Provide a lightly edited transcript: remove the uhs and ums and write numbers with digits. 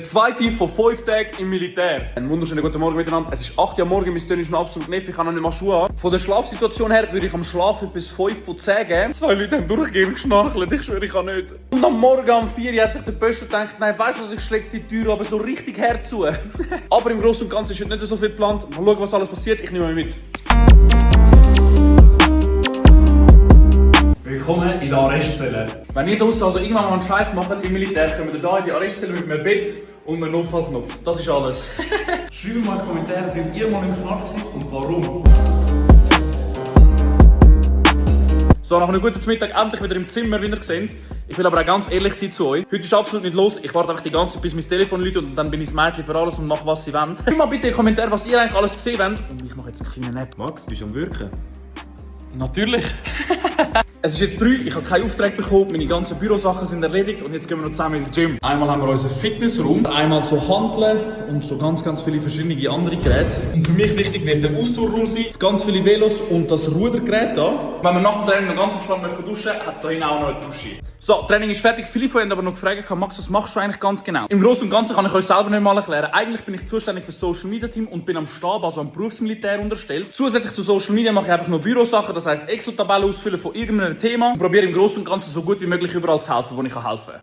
Der zweite von 5 Tagen im Militär. Einen wunderschönen guten Morgen miteinander. Es ist 8 Uhr morgens, mein Töne ist noch absolut nervig, ich habe noch nicht mal Schuhe an. Von der Schlafsituation her würde ich am Schlafen bis 5 von 10 geben. 2 Leute haben durchgehend geschnarchelt, ich schwöre, ich kann nicht. Und am Morgen um 4 Uhr hat sich der Böschel gedacht, nein, weißt du was, ich schläge die Tür aber so richtig herzu. Aber im Großen und Ganzen ist heute nicht so viel geplant. Mal schauen, was alles passiert, ich nehme euch mit. Willkommen in der Arrestzelle. Wenn ihr draussen also irgendwann mal einen Scheiß macht im Militär, kommen wir hier in die Arrestzelle mit einem Bett und einem Notfallknopf. Das ist alles. Schreibt mal in die Kommentare, sind ihr mal im Knast gewesen und warum? So, nach einem guten Mittag endlich wieder im Zimmer, wie ihr seht. Ich will aber auch ganz ehrlich sein zu euch. Heute ist absolut nicht los. Ich warte einfach die ganze Zeit, bis mein Telefon läutet und dann bin ich das Mädchen für alles und mache, was sie wollen. Schreibt mal bitte in die Kommentare, was ihr eigentlich alles gesehen habt. Und ich mache jetzt einen kleinen Nap. Max, bist du am Wirken? Natürlich. Es ist jetzt 3, ich habe keinen Auftrag bekommen, meine ganzen Bürosachen sind erledigt und jetzt gehen wir noch zusammen ins Gym. Einmal haben wir unseren Fitnessraum, einmal so Hanteln und so ganz viele verschiedene andere Geräte. Und für mich wichtig wird der Ausdauerraum sein, ganz viele Velos und das Rudergerät hier. Wenn man nach dem Training noch ganz entspannt möchte duschen, hat es da hinten auch noch eine Dusche. So, Training ist fertig. Viele von euch haben aber noch gefragt, Max, was machst du eigentlich ganz genau? Im Großen und Ganzen kann ich euch selber nicht mal erklären. Eigentlich bin ich zuständig für das Social Media Team und bin am Stab, also am Berufsmilitär unterstellt. Zusätzlich zu Social Media mache ich einfach nur Bürosachen, das heisst Excel-Tabellen ausfüllen von irgendeinem Thema und probiere im Großen und Ganzen so gut wie möglich überall zu helfen, wo ich helfen kann.